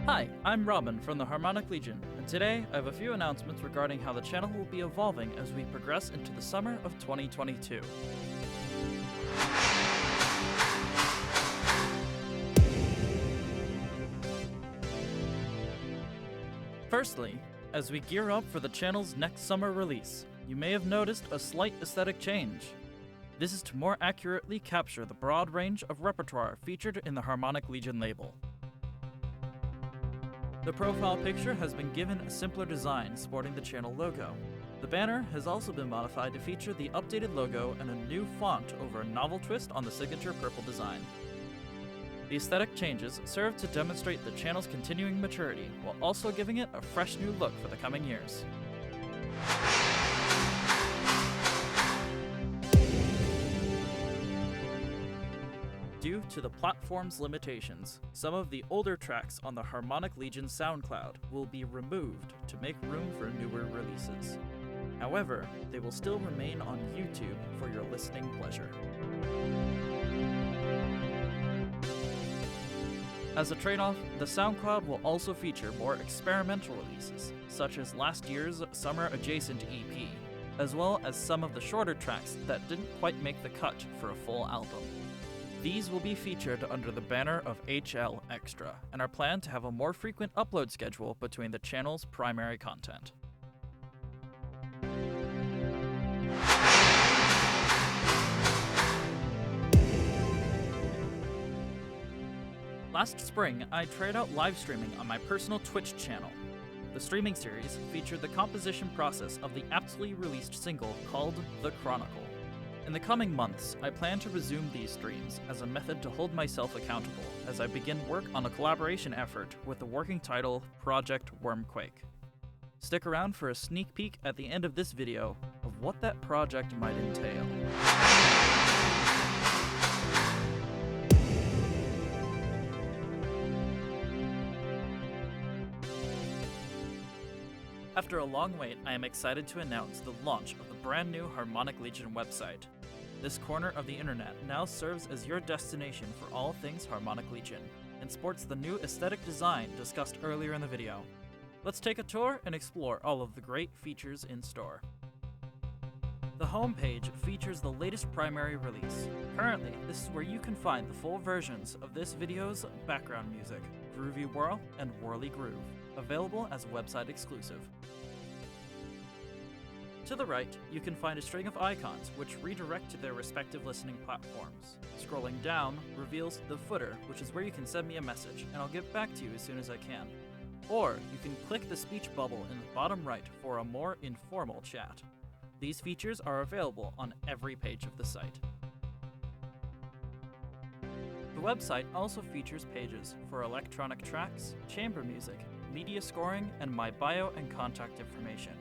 Hi, I'm Robin from the Harmonic Legion, and today I have a few announcements regarding how the channel will be evolving as we progress into the summer of 2022. Firstly, as we gear up for the channel's next summer release, you may have noticed a slight aesthetic change. This is to more accurately capture the broad range of repertoire featured in the Harmonic Legion label. The profile picture has been given a simpler design sporting the channel logo. The banner has also been modified to feature the updated logo and a new font over a novel twist on the signature purple design. The aesthetic changes serve to demonstrate the channel's continuing maturity, while also giving it a fresh new look for the coming years. Due to the platform's limitations, some of the older tracks on the Harmonic Legion SoundCloud will be removed to make room for newer releases. However, they will still remain on YouTube for your listening pleasure. As a trade-off, the SoundCloud will also feature more experimental releases, such as last year's Summer Adjacent EP, as well as some of the shorter tracks that didn't quite make the cut for a full album. These will be featured under the banner of HL Extra, and are planned to have a more frequent upload schedule between the channel's primary content. Last spring, I tried out live streaming on my personal Twitch channel. The streaming series featured the composition process of the aptly released single called The Chronicle. In the coming months, I plan to resume these streams as a method to hold myself accountable as I begin work on a collaboration effort with the working title Project Wormquake. Stick around for a sneak peek at the end of this video of what that project might entail. After a long wait, I am excited to announce the launch of the brand new Harmonic Legion website. This corner of the internet now serves as your destination for all things Harmonic Legion, and sports the new aesthetic design discussed earlier in the video. Let's take a tour and explore all of the great features in store. The homepage features the latest primary release. Currently, this is where you can find the full versions of this video's background music, Groovy Whirl and Whirly Groove, available as a website exclusive. To the right, you can find a string of icons which redirect to their respective listening platforms. Scrolling down reveals the footer, which is where you can send me a message, and I'll get back to you as soon as I can. Or you can click the speech bubble in the bottom right for a more informal chat. These features are available on every page of the site. The website also features pages for electronic tracks, chamber music, media scoring, and my bio and contact information.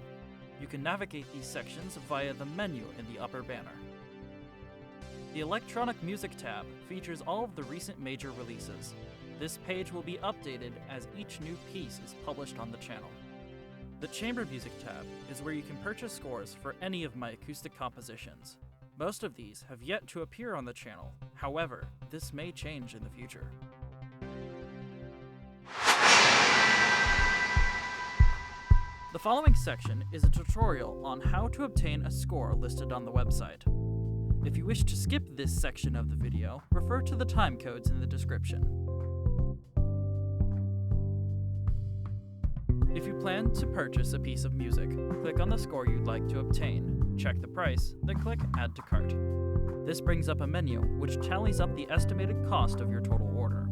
You can navigate these sections via the menu in the upper banner. The electronic music tab features all of the recent major releases. This page will be updated as each new piece is published on the channel. The chamber music tab is where you can purchase scores for any of my acoustic compositions. Most of these have yet to appear on the channel, however, this may change in the future. The following section is a tutorial on how to obtain a score listed on the website. If you wish to skip this section of the video, refer to the timecodes in the description. If you plan to purchase a piece of music, click on the score you'd like to obtain, check the price, then click Add to Cart. This brings up a menu which tallies up the estimated cost of your total order.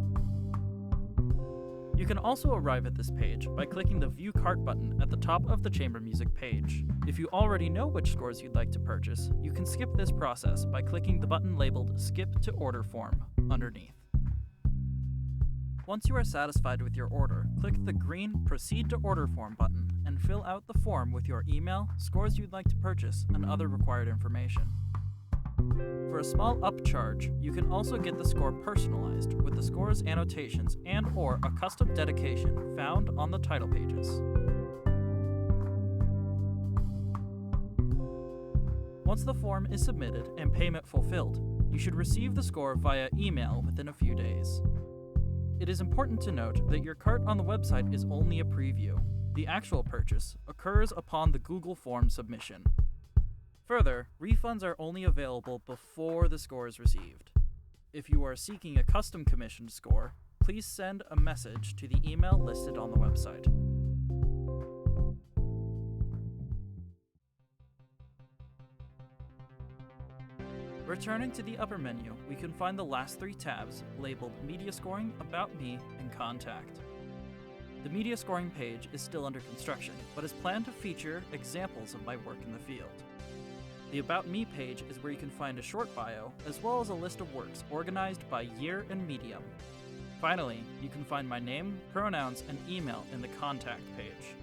You can also arrive at this page by clicking the View Cart button at the top of the chamber music page. If you already know which scores you'd like to purchase, you can skip this process by clicking the button labeled Skip to Order Form underneath. Once you are satisfied with your order, click the green Proceed to Order Form button and fill out the form with your email, scores you'd like to purchase, and other required information. For a small upcharge, you can also get the score personalized with the score's annotations and/or a custom dedication found on the title pages. Once the form is submitted and payment fulfilled, you should receive the score via email within a few days. It is important to note that your cart on the website is only a preview. The actual purchase occurs upon the Google form submission. Further, refunds are only available before the score is received. If you are seeking a custom commissioned score, please send a message to the email listed on the website. Returning to the upper menu, we can find the last three tabs labeled Media Scoring, About Me, and Contact. The media scoring page is still under construction, but is planned to feature examples of my work in the field. The About Me page is where you can find a short bio, as well as a list of works organized by year and medium. Finally, you can find my name, pronouns, and email in the Contact page.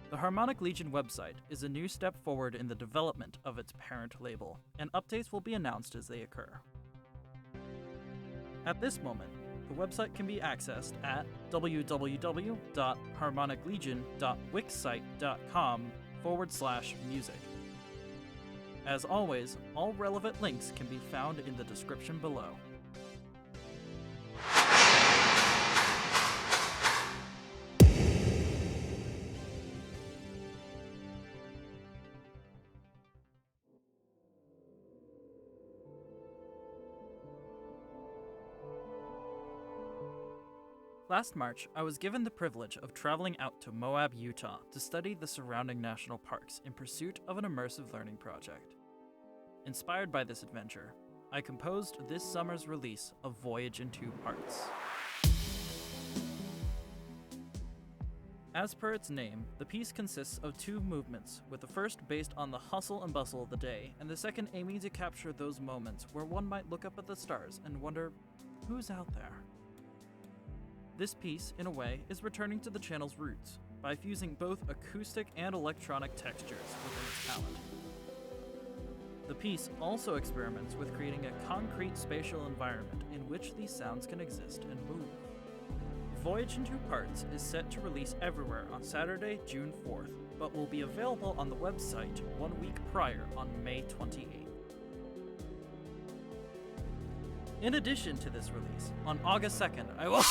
The Harmonic Legion website is a new step forward in the development of its parent label, and updates will be announced as they occur. At this moment, the website can be accessed at www.harmoniclegion.wixsite.com/music. As always, all relevant links can be found in the description below. Last March, I was given the privilege of traveling out to Moab, Utah to study the surrounding national parks in pursuit of an immersive learning project. Inspired by this adventure, I composed this summer's release of Voyage in 2 Parts. As per its name, the piece consists of 2 movements, with the first based on the hustle and bustle of the day, and the second aiming to capture those moments where one might look up at the stars and wonder, who's out there? This piece, in a way, is returning to the channel's roots, by fusing both acoustic and electronic textures within its palette. The piece also experiments with creating a concrete spatial environment in which these sounds can exist and move. Voyage in 2 Parts is set to release everywhere on Saturday, June 4th, but will be available on the website 1 week prior on May 28th. In addition to this release, on August 2nd, I will...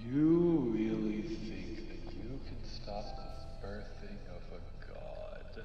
You really think that you can stop the birthing of a god?